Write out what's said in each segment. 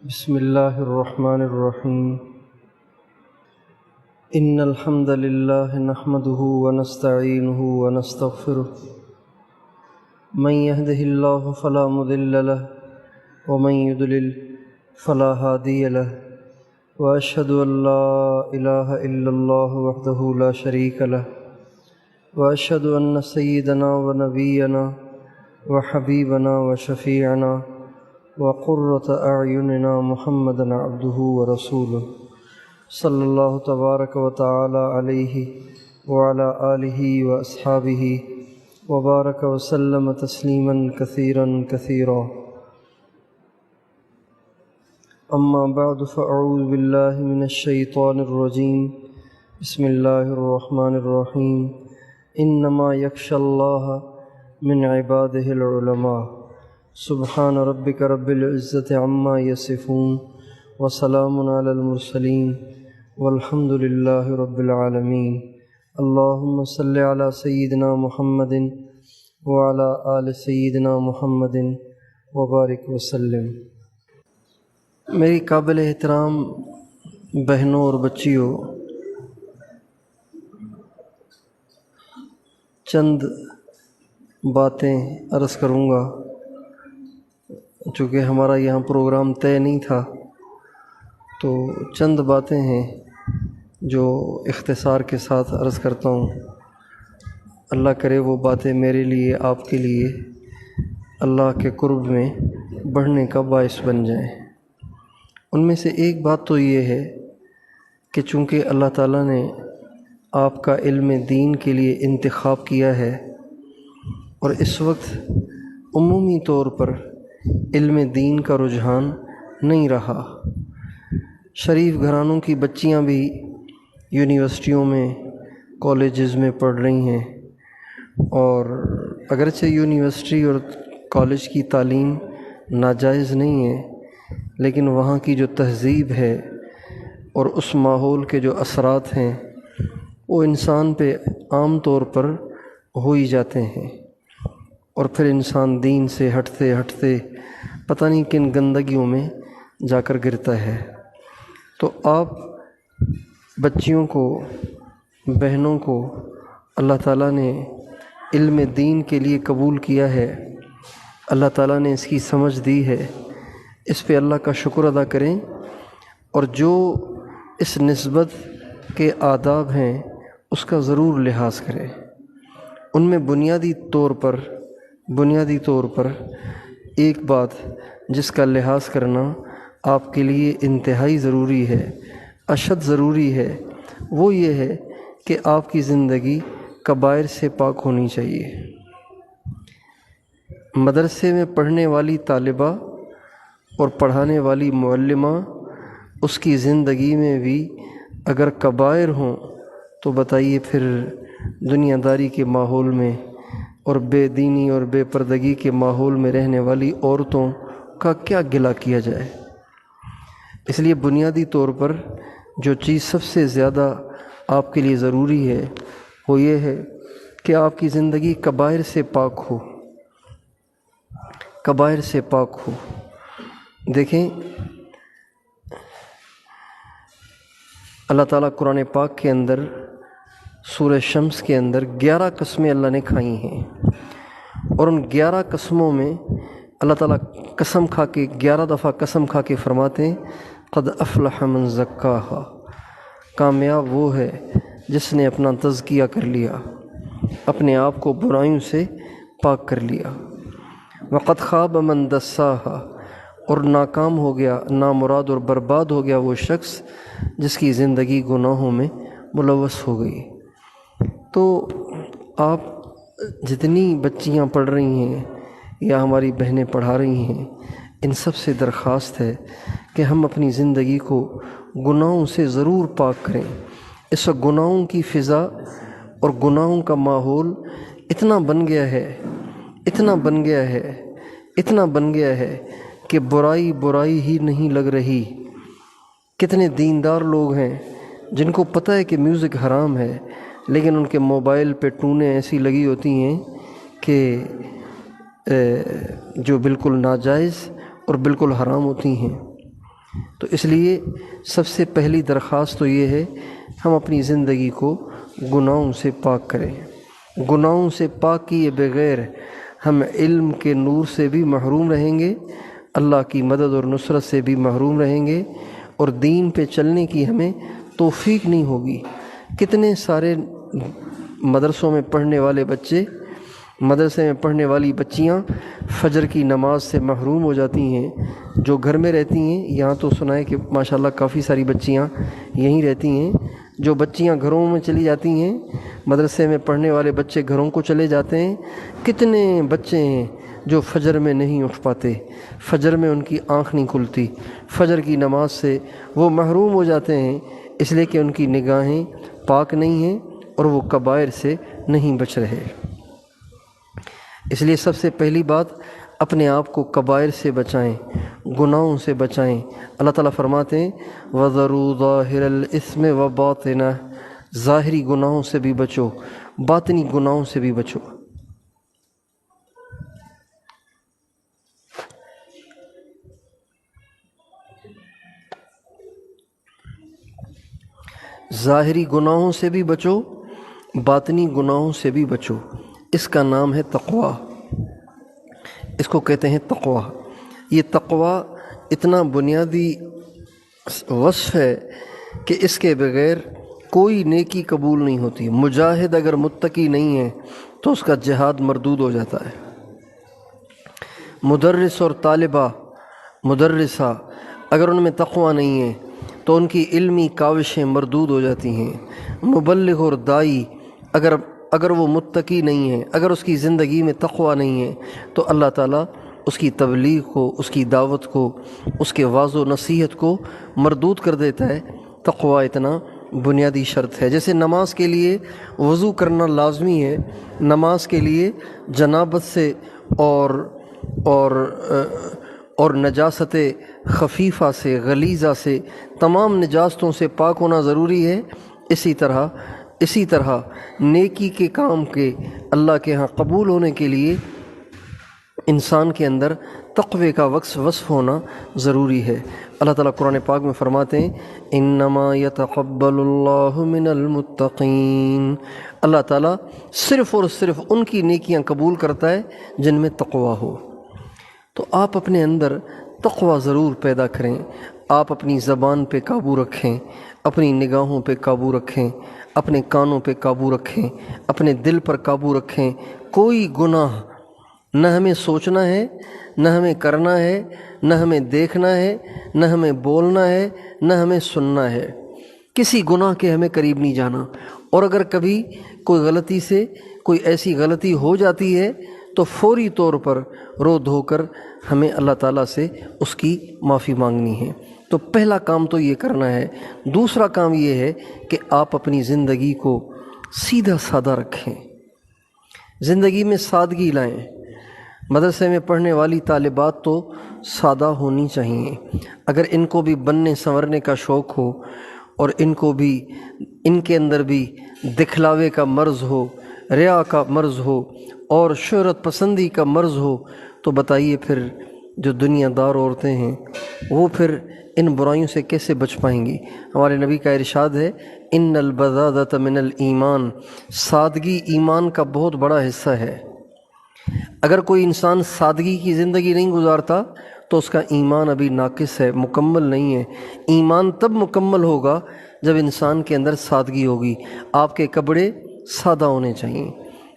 بسم اللہ الرحمن الرحیم ان الحمد للہ نحمده ونستعینه ونستغفره من يهده الله فلا مضل له ومن يضلل فلا هادي له واشهد ان لا اله الا الله وحده لا شريك له واشهد ان سيدنا ونبينا وحبيبنا وشفيعنا وقرة أعيننا محمدا عبده ورسوله صلى الله تبارك وتعالى عليه وعلى آله وأصحابه وبارك وسلم تسليما كثيرا كثيرا. أما بعد فأعوذ بالله من الشيطان الرجيم. بسم الله الرحمن الرحيم. إنما يخشى الله من عباده العلماء. سبحان ربك رب العزة عما يصفون وسلام على المرسلين والحمد لله رب العالمين. اللهم صل على سيدنا محمد وعلى آل سيدنا محمد وبارك وسلم. میری قابل احترام بہنوں اور بچیوں، چند باتیں عرض کروں گا. چونکہ ہمارا یہاں پروگرام طے نہیں تھا تو چند باتیں ہیں جو اختصار کے ساتھ عرض کرتا ہوں. اللہ کرے وہ باتیں میرے لیے، آپ کے لیے اللہ کے قرب میں بڑھنے کا باعث بن جائیں. ان میں سے ایک بات تو یہ ہے کہ چونکہ اللہ تعالیٰ نے آپ کا علم دین کے لیے انتخاب کیا ہے اور اس وقت عمومی طور پر علم دین کا رجحان نہیں رہا. شریف گھرانوں کی بچیاں بھی یونیورسٹیوں میں، کالجز میں پڑھ رہی ہیں، اور اگرچہ یونیورسٹی اور کالج کی تعلیم ناجائز نہیں ہے، لیکن وہاں کی جو تہذیب ہے اور اس ماحول کے جو اثرات ہیں وہ انسان پہ عام طور پر ہو ہی جاتے ہیں، اور پھر انسان دین سے ہٹتے ہٹتے پتہ نہیں کن گندگیوں میں جا کر گرتا ہے. تو آپ بچیوں کو، بہنوں کو اللہ تعالیٰ نے علم دین کے لیے قبول کیا ہے، اللہ تعالیٰ نے اس کی سمجھ دی ہے، اس پہ اللہ کا شکر ادا کریں، اور جو اس نسبت کے آداب ہیں اس کا ضرور لحاظ کریں. ان میں بنیادی طور پر ایک بات جس کا لحاظ کرنا آپ کے لیے انتہائی ضروری ہے، اشد ضروری ہے، وہ یہ ہے کہ آپ کی زندگی کبائر سے پاک ہونی چاہیے. مدرسے میں پڑھنے والی طالبہ اور پڑھانے والی معلمہ، اس کی زندگی میں بھی اگر کبائر ہوں تو بتائیے پھر دنیا داری کے ماحول میں اور بے دینی اور بے پردگی کے ماحول میں رہنے والی عورتوں کا کیا گلہ کیا جائے. اس لیے بنیادی طور پر جو چیز سب سے زیادہ آپ کے لیے ضروری ہے وہ یہ ہے کہ آپ کی زندگی کبائر سے پاک ہو، کبائر سے پاک ہو. دیکھیں، اللہ تعالیٰ قرآن پاک کے اندر سورہ شمس کے اندر 11 قسمیں اللہ نے کھائی ہیں، اور ان 11 قسموں میں اللہ تعالیٰ قسم کھا کے 11 دفعہ قسم کھا کے فرماتے ہیں قد افلح من زکاہا، کامیاب وہ ہے جس نے اپنا تزکیہ کر لیا، اپنے آپ کو برائیوں سے پاک کر لیا. وقد خاب من دساہا، اور ناکام ہو گیا، نامراد اور برباد ہو گیا وہ شخص جس کی زندگی گناہوں میں ملوث ہو گئی. تو آپ جتنی بچیاں پڑھ رہی ہیں یا ہماری بہنیں پڑھا رہی ہیں، ان سب سے درخواست ہے کہ ہم اپنی زندگی کو گناہوں سے ضرور پاک کریں. اس وقت گناہوں کی فضا اور گناہوں کا ماحول اتنا بن گیا ہے کہ برائی ہی نہیں لگ رہی. کتنے دیندار لوگ ہیں جن کو پتہ ہے کہ میوزک حرام ہے، لیکن ان کے موبائل پہ ٹونیں ایسی لگی ہوتی ہیں کہ جو بالکل ناجائز اور بالکل حرام ہوتی ہیں. تو اس لیے سب سے پہلی درخواست تو یہ ہے ہم اپنی زندگی کو گناہوں سے پاک کریں۔ گناہوں سے پاک کیے بغیر ہم علم کے نور سے بھی محروم رہیں گے، اللہ کی مدد اور نصرت سے بھی محروم رہیں گے، اور دین پہ چلنے کی ہمیں توفیق نہیں ہوگی۔ کتنے سارے مدرسوں میں پڑھنے والے بچے، مدرسے میں پڑھنے والی بچیاں فجر کی نماز سے محروم ہو جاتی ہیں، جو گھر میں رہتی ہیں۔ یہاں تو سنا ہے کہ ماشاءاللہ کافی ساری بچیاں یہیں رہتی ہیں۔ جو بچیاں گھروں میں چلی جاتی ہیں، مدرسے میں پڑھنے والے بچے گھروں کو چلے جاتے ہیں، کتنے بچے ہیں جو فجر میں نہیں اٹھ پاتے، فجر میں ان کی آنکھ نہیں کھلتی، فجر کی نماز سے وہ محروم ہو جاتے ہیں، اس لیے کہ ان کی نگاہیں پاک نہیں ہیں اور وہ کبائر سے نہیں بچ رہے۔ اس لیے سب سے پہلی بات اپنے آپ کو کبائر سے بچائیں، گناہوں سے بچائیں۔ اللہ تعالیٰ فرماتے ہیں وَذَرُوا ظَاهِرَ الْإِثْمِ وَبَاطِنَهُ، ظاہری گناہوں سے بھی بچو، باطنی گناہوں سے بھی بچو۔ ظاہری گناہوں سے بھی بچو، باطنی گناہوں سے بھی بچو۔ اس کا نام ہے تقویٰ، اس کو کہتے ہیں تقویٰ۔ یہ تقویٰ اتنا بنیادی وصف ہے کہ اس کے بغیر کوئی نیکی قبول نہیں ہوتی۔ مجاہد اگر متقی نہیں ہے تو اس کا جہاد مردود ہو جاتا ہے۔ مدرس اور طالبہ، مدرسہ اگر ان میں تقویٰ نہیں ہے تو ان کی علمی کاوشیں مردود ہو جاتی ہیں۔ مبلغ اور داعی اگر وہ متقی نہیں ہے، اگر اس کی زندگی میں تقویٰ نہیں ہے تو اللہ تعالیٰ اس کی تبلیغ کو، اس کی دعوت کو، اس کے وعظ و نصیحت کو مردود کر دیتا ہے۔ تقویٰ اتنا بنیادی شرط ہے۔ جیسے نماز کے لیے وضو کرنا لازمی ہے، نماز کے لیے جنابت سے اور نجاست خفیفہ سے، غلیظہ سے، تمام نجاستوں سے پاک ہونا ضروری ہے۔ اسی طرح نیکی کے کام کے اللہ کے ہاں قبول ہونے کے لیے انسان کے اندر تقوی کا وصف ہونا ضروری ہے۔ اللہ تعالیٰ قرآن پاک میں فرماتے ہیں انما یتقبل اللہ من المتقین، اللہ تعالیٰ صرف اور صرف ان کی نیکیاں قبول کرتا ہے جن میں تقویٰ ہو۔ تو آپ اپنے اندر تقویٰ ضرور پیدا کریں، آپ اپنی زبان پہ قابو رکھیں، اپنی نگاہوں پہ قابو رکھیں، اپنے کانوں پہ قابو رکھیں، اپنے دل پر قابو رکھیں۔ کوئی گناہ نہ ہمیں سوچنا ہے، نہ ہمیں کرنا ہے، نہ ہمیں دیکھنا ہے، نہ ہمیں بولنا ہے، نہ ہمیں سننا ہے۔ کسی گناہ کے ہمیں قریب نہیں جانا، اور اگر کبھی کوئی غلطی سے کوئی ایسی غلطی ہو جاتی ہے تو فوری طور پر رو دھو کر ہمیں اللہ تعالیٰ سے اس کی معافی مانگنی ہے۔ تو پہلا کام تو یہ کرنا ہے۔ دوسرا کام یہ ہے کہ آپ اپنی زندگی کو سیدھا سادہ رکھیں، زندگی میں سادگی لائیں۔ مدرسے میں پڑھنے والی طالبات تو سادہ ہونی چاہیے۔ اگر ان کو بھی بننے سنورنے کا شوق ہو اور ان کے اندر بھی دکھلاوے کا مرض ہو، ریا کا مرض ہو اور شہرت پسندی کا مرض ہو، تو بتائیے پھر جو دنیا دار عورتیں ہیں وہ پھر ان برائیوں سے کیسے بچ پائیں گی؟ ہمارے نبی کا ارشاد ہے ان البذاذۃ من الایمان، سادگی ایمان کا بہت بڑا حصہ ہے۔ اگر کوئی انسان سادگی کی زندگی نہیں گزارتا تو اس کا ایمان ابھی ناقص ہے، مکمل نہیں ہے۔ ایمان تب مکمل ہوگا جب انسان کے اندر سادگی ہوگی۔ آپ کے کپڑے سادہ ہونے چاہیے،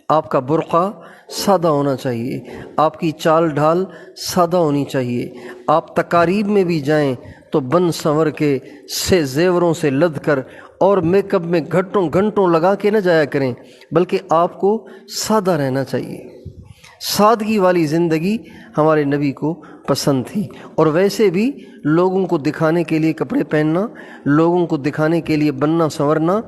آپ کا برقع سادہ ہونا چاہیے، آپ کی چال ڈھال سادہ ہونی چاہیے۔ آپ تقاریب میں بھی جائیں تو بن سنور کے سے زیوروں سے لد کر اور میک اپ میں گھنٹوں لگا کے نہ جایا کریں، بلکہ آپ کو سادہ رہنا چاہیے۔ سادگی والی زندگی ہمارے نبی کو پسند تھی۔ اور ویسے بھی لوگوں کو دکھانے کے لیے کپڑے پہننا، لوگوں کو دکھانے کے لیے بننا سنورنا،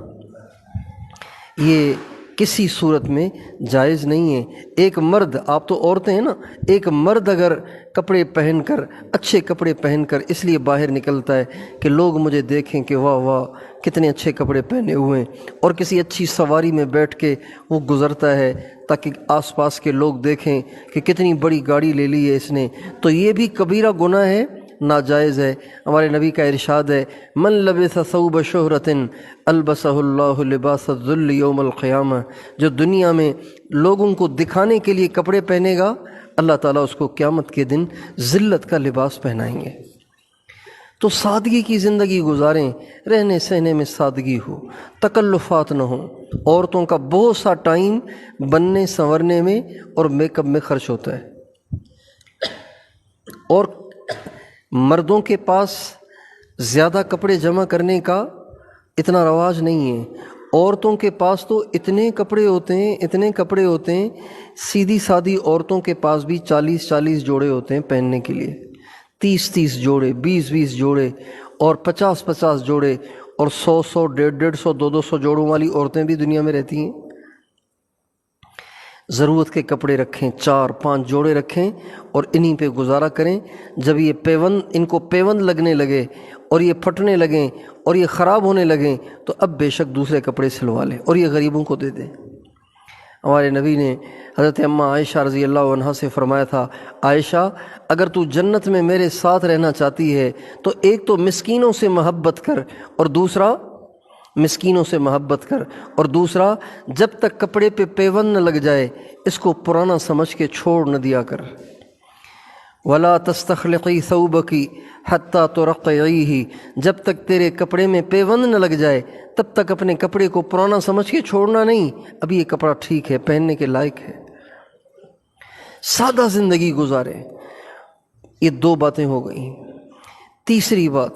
یہ کسی صورت میں جائز نہیں ہے۔ ایک مرد، آپ تو عورتیں ہیں نا، ایک مرد اگر کپڑے پہن کر، اچھے کپڑے پہن کر اس لیے باہر نکلتا ہے کہ لوگ مجھے دیکھیں کہ واہ واہ کتنے اچھے کپڑے پہنے ہوئے ہیں، اور کسی اچھی سواری میں بیٹھ کے وہ گزرتا ہے تاکہ آس پاس کے لوگ دیکھیں کہ کتنی بڑی گاڑی لے لی ہے اس نے، تو یہ بھی کبیرہ گناہ ہے ناجائز ہے۔ ہمارے نبی کا ارشاد ہے من لبس ثوب شہرۃ البسہ اللہ لباس الذل یوم القیامہ، جو دنیا میں لوگوں کو دکھانے کے لیے کپڑے پہنے گا اللہ تعالیٰ اس کو قیامت کے دن ذلت کا لباس پہنائیں گے۔ تو سادگی کی زندگی گزاریں، رہنے سہنے میں سادگی ہو، تکلفات نہ ہوں۔ عورتوں کا بہت سا ٹائم بننے سنورنے میں اور میک اپ میں خرچ ہوتا ہے، اور مردوں کے پاس زیادہ کپڑے جمع کرنے کا اتنا رواج نہیں ہے۔ عورتوں کے پاس تو اتنے کپڑے ہوتے ہیں، سیدھی سادھی عورتوں کے پاس بھی 40 جوڑے ہوتے ہیں پہننے کے لیے، 30 جوڑے، 20 جوڑے، اور 50 جوڑے، اور 100 150 200 جوڑوں والی عورتیں بھی دنیا میں رہتی ہیں۔ ضرورت کے کپڑے رکھیں، 4-5 جوڑے رکھیں اور انہی پہ گزارا کریں۔ جب یہ ان کو پیوند لگنے لگے اور یہ پھٹنے لگیں اور یہ خراب ہونے لگیں تو اب بے شک دوسرے کپڑے سلوا لیں اور یہ غریبوں کو دے دیں۔ ہمارے نبی نے حضرت اماں عائشہ رضی اللہ عنہا سے فرمایا تھا، عائشہ اگر تو جنت میں میرے ساتھ رہنا چاہتی ہے تو ایک تو مسکینوں سے محبت کر اور دوسرا جب تک کپڑے پہ پیوند نہ لگ جائے اس کو پرانا سمجھ کے چھوڑ نہ دیا کر۔ وَلَا تَسْتَخْلِقِي ثَوْبَكِ حَتَّى تُرَقِّعِيهِ، جب تک تیرے کپڑے میں پیوند نہ لگ جائے تب تک اپنے کپڑے کو پرانا سمجھ کے چھوڑنا نہیں، ابھی یہ کپڑا ٹھیک ہے، پہننے کے لائق ہے۔ سادہ زندگی گزاریں۔ یہ 2 باتیں ہو گئیں۔ تیسری بات،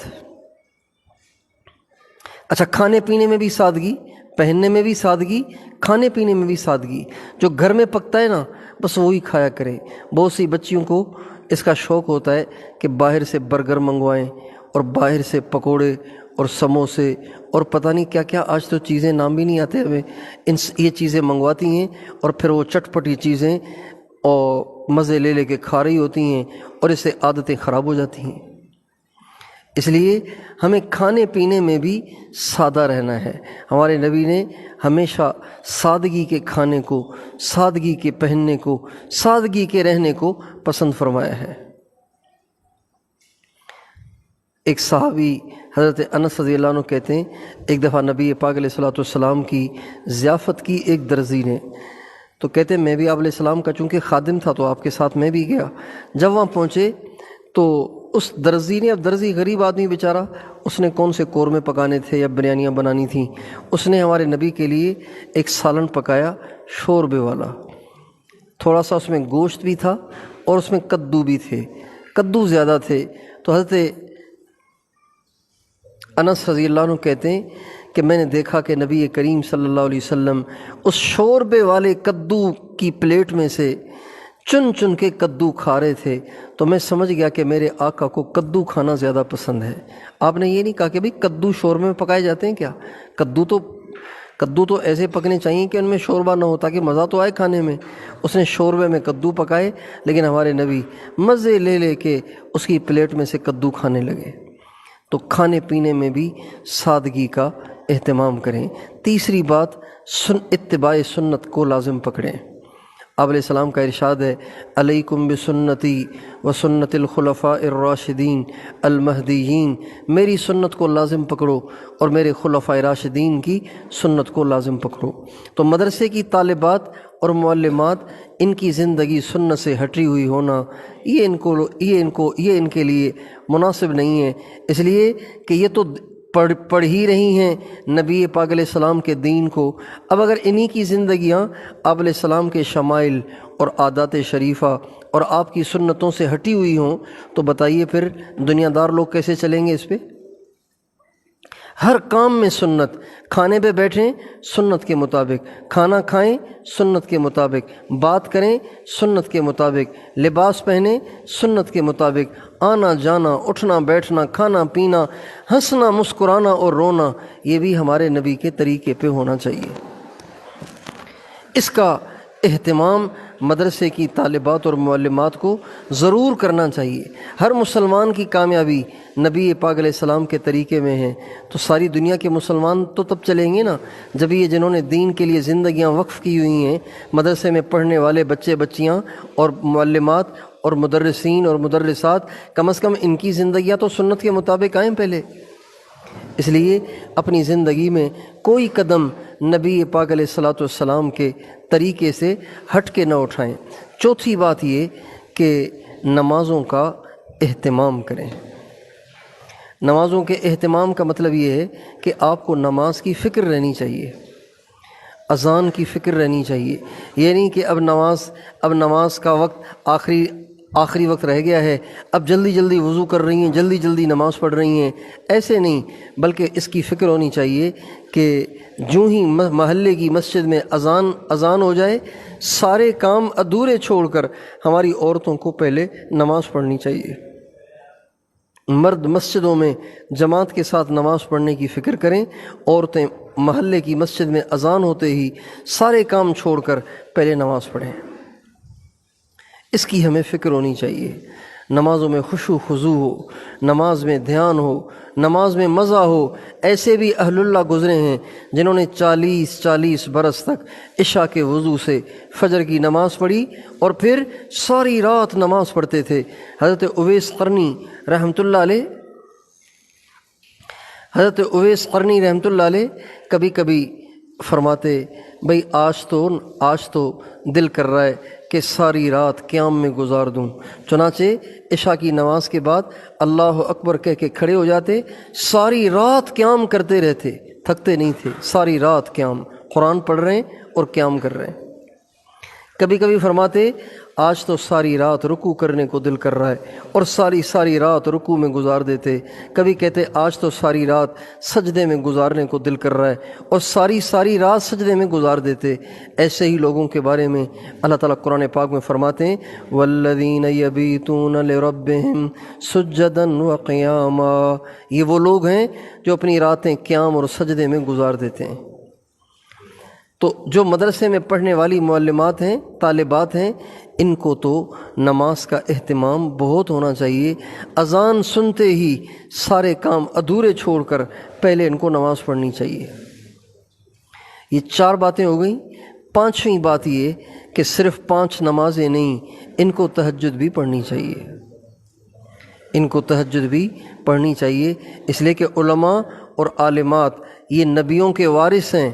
اچھا کھانے پینے میں بھی سادگی، پہننے میں بھی سادگی، کھانے پینے میں بھی سادگی۔ جو گھر میں پکتا ہے نا بس وہی کھایا کریں۔ بہت سی بچیوں کو اس کا شوق ہوتا ہے کہ باہر سے برگر منگوائیں اور باہر سے پکوڑے اور سموسے اور پتہ نہیں کیا کیا، آج تو چیزیں نام بھی نہیں آتے ہمیں، یہ چیزیں منگواتی ہیں اور پھر وہ چٹپٹی چیزیں اور مزے لے لے کے کھا رہی ہوتی ہیں اور اس سے عادتیں خراب ہو جاتی ہیں۔ اس لیے ہمیں کھانے پینے میں بھی سادہ رہنا ہے۔ ہمارے نبی نے ہمیشہ سادگی کے کھانے کو، سادگی کے پہننے کو، سادگی کے رہنے کو پسند فرمایا ہے۔ ایک صحابی حضرت انس رضی اللہ عنہ کہتے ہیں ایک دفعہ نبی پاک علیہ الصلوۃ والسلام کی ضیافت کی ایک درزی نے، تو کہتے ہیں میں بھی آپ علیہ السلام کا چونکہ خادم تھا تو آپ کے ساتھ میں بھی گیا۔ جب وہاں پہنچے تو اس درزی نے، اب درزی غریب آدمی بیچارہ، اس نے کون سے قورمے پکانے تھے یا بریانیاں بنانی تھیں، اس نے ہمارے نبی کے لیے ایک سالن پکایا شوربے والا، تھوڑا سا اس میں گوشت بھی تھا اور اس میں کدو بھی تھے، کدو زیادہ تھے۔ تو حضرت انس رضی اللہ عنہ کہتے ہیں کہ میں نے دیکھا کہ نبی کریم صلی اللہ علیہ وسلم اس شوربے والے کدو کی پلیٹ میں سے چن چن کے کدو کھا رہے تھے، تو میں سمجھ گیا کہ میرے آقا کو کدو کھانا زیادہ پسند ہے۔ آپ نے یہ نہیں کہا کہ بھئی کدو شوربے میں پکائے جاتے ہیں کیا، کدو تو ایسے پکنے چاہیے کہ ان میں شوربہ نہ ہو تاکہ مزہ تو آئے کھانے میں۔ اس نے شوربے میں کدو پکائے، لیکن ہمارے نبی مزے لے لے کے اس کی پلیٹ میں سے کدو کھانے لگے۔ تو کھانے پینے میں بھی سادگی کا اہتمام کریں۔ تیسری بات، اتباع سنت کو لازم پکڑیں۔ آپ علیہ السلام کا ارشاد ہے علیکم بسنتی و سنت الخلفاء الراشدین المہدیین، میری سنت کو لازم پکڑو اور میرے خلفاء راشدین کی سنت کو لازم پکڑو۔ تو مدرسے کی طالبات اور معلمات، ان کی زندگی سنت سے ہٹی ہوئی ہونا یہ ان کے لیے مناسب نہیں ہے، اس لیے کہ یہ تو پڑھ ہی رہی ہیں نبی پاک علیہ السلام کے دین کو۔ اب اگر انہی کی زندگیاں آپ علیہ السلام کے شمائل اور عادات شریفہ اور آپ کی سنتوں سے ہٹی ہوئی ہوں تو بتائیے پھر دنیا دار لوگ کیسے چلیں گے اس پہ؟ ہر کام میں سنت، کھانے پہ بیٹھیں سنت کے مطابق، کھانا کھائیں سنت کے مطابق، بات کریں سنت کے مطابق، لباس پہنیں سنت کے مطابق، آنا جانا، اٹھنا بیٹھنا، کھانا پینا، ہنسنا مسکرانا اور رونا، یہ بھی ہمارے نبی کے طریقے پہ ہونا چاہیے۔ اس کا اہتمام مدرسے کی طالبات اور معلمات کو ضرور کرنا چاہیے۔ ہر مسلمان کی کامیابی نبی پاک علیہ السلام کے طریقے میں ہے، تو ساری دنیا کے مسلمان تو تب چلیں گے نا جب یہ جنہوں نے دین کے لیے زندگیاں وقف کی ہوئی ہیں، مدرسے میں پڑھنے والے بچے بچیاں اور معلمات اور مدرسین اور مدرسات کم از کم ان کی زندگیاں تو سنت کے مطابق آئیں پہلے۔ اس لیے اپنی زندگی میں کوئی قدم نبی پاک علیہ الصلوۃ والسلام کے طریقے سے ہٹ کے نہ اٹھائیں۔ چوتھی بات یہ کہ نمازوں کا اہتمام کریں۔ نمازوں کے اہتمام کا مطلب یہ ہے کہ آپ کو نماز کی فکر رہنی چاہیے، اذان کی فکر رہنی چاہیے۔ یہ نہیں کہ اب نماز کا وقت آخری وقت رہ گیا ہے، اب جلدی جلدی وضو کر رہی ہیں، جلدی جلدی نماز پڑھ رہی ہیں، ایسے نہیں، بلکہ اس کی فکر ہونی چاہیے کہ جو ہی محلے کی مسجد میں اذان ہو جائے، سارے کام ادھورے چھوڑ کر ہماری عورتوں کو پہلے نماز پڑھنی چاہیے۔ مرد مسجدوں میں جماعت کے ساتھ نماز پڑھنے کی فکر کریں، عورتیں محلے کی مسجد میں اذان ہوتے ہی سارے کام چھوڑ کر پہلے نماز پڑھیں۔ اس کی ہمیں فکر ہونی چاہیے۔ نمازوں میں خشوع خضوع ہو، نماز میں دھیان ہو، نماز میں مزہ ہو۔ ایسے بھی اہل اللہ گزرے ہیں جنہوں نے 40 برس تک عشاء کے وضو سے فجر کی نماز پڑھی اور پھر ساری رات نماز پڑھتے تھے۔ حضرت اویس قرنی رحمۃ اللہ علیہ کبھی کبھی فرماتے، بھئی آج تو دل کر رہا ہے کہ ساری رات قیام میں گزار دوں۔ چنانچہ عشاء کی نماز کے بعد اللہ اکبر کہہ کے کھڑے ہو جاتے، ساری رات قیام کرتے رہتے، تھکتے نہیں تھے، ساری رات قیام، قرآن پڑھ رہے ہیں اور قیام کر رہے ہیں۔ کبھی کبھی فرماتے، آج تو ساری رات رکوع کرنے کو دل کر رہا ہے، اور ساری رات رکوع میں گزار دیتے۔ کبھی کہتے آج تو ساری رات سجدے میں گزارنے کو دل کر رہا ہے، اور ساری رات سجدے میں گزار دیتے۔ ایسے ہی لوگوں کے بارے میں اللہ تعالیٰ قرآن پاک میں فرماتے ہیں، والذین یبیتون لربہم سجدا وقیاما، یہ وہ لوگ ہیں جو اپنی راتیں قیام اور سجدے میں گزار دیتے ہیں۔ تو جو مدرسے میں پڑھنے والی معلمات ہیں، طالبات ہیں، ان کو تو نماز کا اہتمام بہت ہونا چاہیے۔ اذان سنتے ہی سارے کام ادھورے چھوڑ کر پہلے ان کو نماز پڑھنی چاہیے۔ یہ 4 باتیں ہو گئیں۔ 5ویں بات یہ کہ صرف 5 نمازیں نہیں، ان کو تہجد بھی پڑھنی چاہیے، ان کو تہجد بھی پڑھنی چاہیے، اس لیے کہ علماء اور عالمات یہ نبیوں کے وارث ہیں،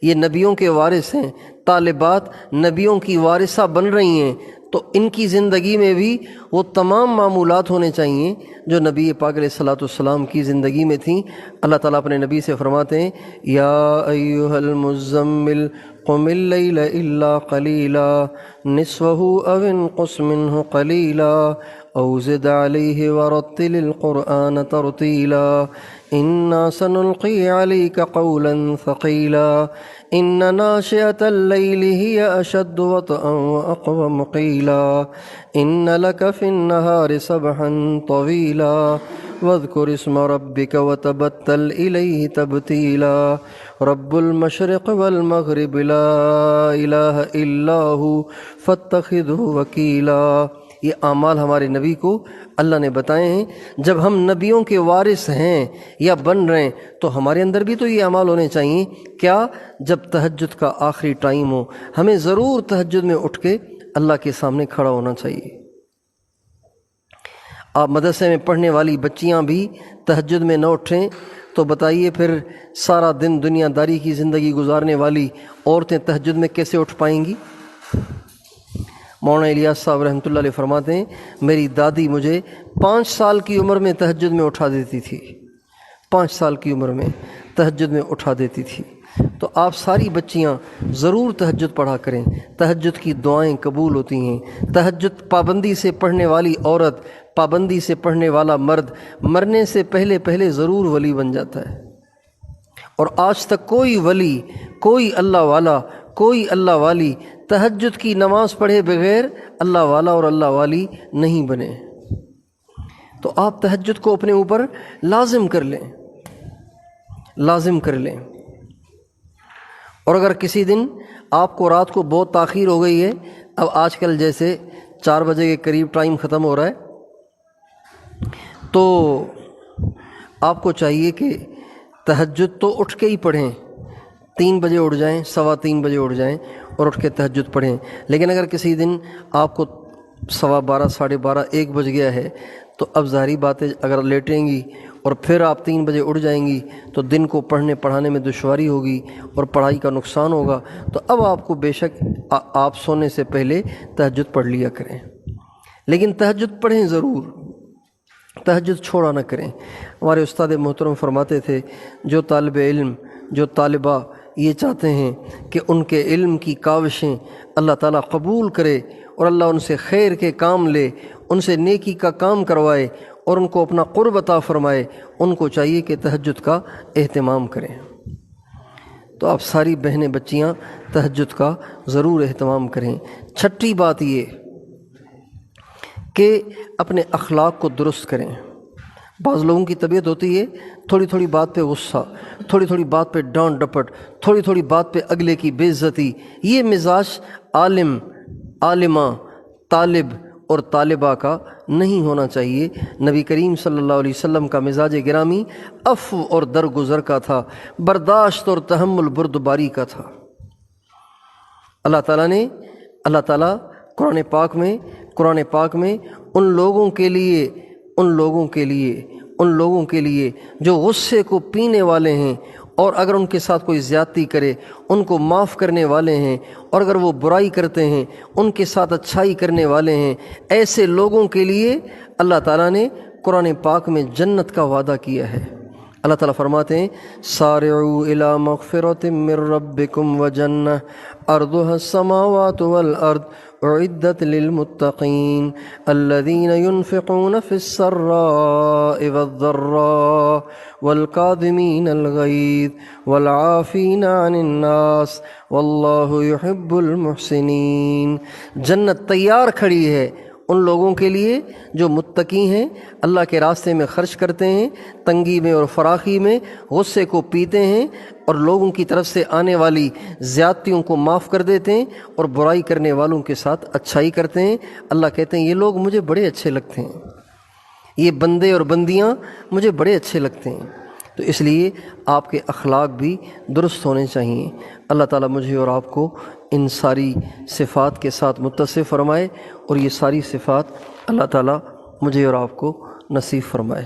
یہ نبیوں کے وارث ہیں۔ طالبات نبیوں کی وارثہ بن رہی ہیں، تو ان کی زندگی میں بھی وہ تمام معمولات ہونے چاہیے جو نبی پاک علیہ الصلوۃ والسلام کی زندگی میں تھیں۔ اللہ تعالیٰ اپنے نبی سے فرماتے ہیں، یا ایھا المزمل قم اللیل الا قلیلا نصفہ او انقص منہ قلیلا او زد علیہ ورتل القرآن ترتیلا انا سنلقی علیک قولا ثقیلا ان ناشئة اللیل ہی اشد وطئا واقوم قیلا ان لک فی النہار سبحا طویلا واذکر اسم ربک وتبتل الیہ تبتیلا رب المشرق والمغرب لا الہ الا ہو فاتخذہ وکیلا۔ یہ اعمال ہمارے نبی کو اللہ نے بتائے ہیں۔ جب ہم نبیوں کے وارث ہیں یا بن رہے ہیں تو ہمارے اندر بھی تو یہ اعمال ہونے چاہیے۔ کیا؟ جب تہجد کا آخری ٹائم ہو، ہمیں ضرور تہجد میں اٹھ کے اللہ کے سامنے کھڑا ہونا چاہیے۔ آپ مدرسے میں پڑھنے والی بچیاں بھی تہجد میں نہ اٹھیں تو بتائیے پھر سارا دن دنیا داری کی زندگی گزارنے والی عورتیں تہجد میں کیسے اٹھ پائیں گی؟ مولانا الیاس صاحب رحمۃ اللہ علیہ فرماتے ہیں، میری دادی مجھے 5 سال کی عمر میں تہجد میں اٹھا دیتی تھی، 5 سال کی عمر میں تہجد میں اٹھا دیتی تھی۔ تو آپ ساری بچیاں ضرور تہجد پڑھا کریں، تہجد کی دعائیں قبول ہوتی ہیں۔ تہجد پابندی سے پڑھنے والی عورت، پابندی سے پڑھنے والا مرد مرنے سے پہلے ضرور ولی بن جاتا ہے۔ اور آج تک کوئی ولی، کوئی اللہ والی تہجد کی نماز پڑھے بغیر اللہ والا اور اللہ والی نہیں بنے۔ تو آپ تہجد کو اپنے اوپر لازم کر لیں۔ اور اگر کسی دن آپ کو رات کو بہت تاخیر ہو گئی ہے، اب آج کل جیسے 4 بجے کے قریب ٹائم ختم ہو رہا ہے، تو آپ کو چاہیے کہ تہجد تو اٹھ کے ہی پڑھیں، 3 بجے اٹھ جائیں، 3:15 بجے اٹھ جائیں اور اٹھ کے تہجد پڑھیں۔ لیکن اگر کسی دن آپ کو 12:15 12:30 1 بج گیا ہے تو اب ظاہری بات ہے اگر لیٹیں گی اور پھر آپ 3 بجے اٹھ جائیں گی تو دن کو پڑھنے پڑھانے میں دشواری ہوگی اور پڑھائی کا نقصان ہوگا۔ تو اب آپ کو بے شک آپ سونے سے پہلے تہجد پڑھ لیا کریں، لیکن تہجد پڑھیں ضرور، تہجد چھوڑا نہ کریں۔ ہمارے استاد محترم فرماتے تھے جو طالب علم، جو طالبہ یہ چاہتے ہیں کہ ان کے علم کی کاوشیں اللہ تعالیٰ قبول کرے اور اللہ ان سے خیر کے کام لے، ان سے نیکی کا کام کروائے اور ان کو اپنا قرب عطا فرمائے، ان کو چاہیے کہ تہجد کا اہتمام کریں۔ تو آپ ساری بہنیں بچیاں تہجد کا ضرور اہتمام کریں۔ چھٹی بات یہ کہ اپنے اخلاق کو درست کریں۔ بعض لوگوں کی طبیعت ہوتی ہے تھوڑی تھوڑی بات پہ غصہ، تھوڑی تھوڑی بات پہ ڈانٹ ڈپٹ، تھوڑی تھوڑی بات پہ اگلے کی بے عزتی۔ یہ مزاج عالم، عالمہ، طالب اور طالبہ کا نہیں ہونا چاہیے۔ نبی کریم صلی اللہ علیہ وسلم کا مزاج گرامی عفو اور درگزر کا تھا، برداشت اور تحمل بردباری کا تھا۔ اللہ تعالیٰ قرآن پاک میں ان لوگوں کے لیے جو غصے کو پینے والے ہیں اور اگر ان کے ساتھ کوئی زیادتی کرے ان کو معاف کرنے والے ہیں، اور اگر وہ برائی کرتے ہیں ان کے ساتھ اچھائی کرنے والے ہیں، ایسے لوگوں کے لیے اللہ تعالیٰ نے قرآن پاک میں جنت کا وعدہ کیا ہے۔ اللہ تعالیٰ فرماتے ہیں سارعوا الی مغفرۃ من ربکم وجنہ عرضها السماوات والارض اعدت للمتقین الذین ينفقون فی السراء والضراء والکاظمین الغیظ والعافین عن الناس واللہ یحب المحسنین۔ جنت تیار کھڑی ہے ان لوگوں کے لیے جو متقی ہیں، اللہ کے راستے میں خرچ کرتے ہیں، تنگی میں اور فراخی میں غصے کو پیتے ہیں اور لوگوں کی طرف سے آنے والی زیادتیوں کو معاف کر دیتے ہیں اور برائی کرنے والوں کے ساتھ اچھائی کرتے ہیں۔ اللہ کہتے ہیں یہ لوگ مجھے بڑے اچھے لگتے ہیں، یہ بندے اور بندیاں مجھے بڑے اچھے لگتے ہیں۔ تو اس لیے آپ کے اخلاق بھی درست ہونے چاہیے۔ اللہ تعالیٰ مجھے اور آپ کو ان ساری صفات کے ساتھ متصف فرمائے اور یہ ساری صفات اللہ تعالیٰ مجھے اور آپ کو نصیب فرمائے۔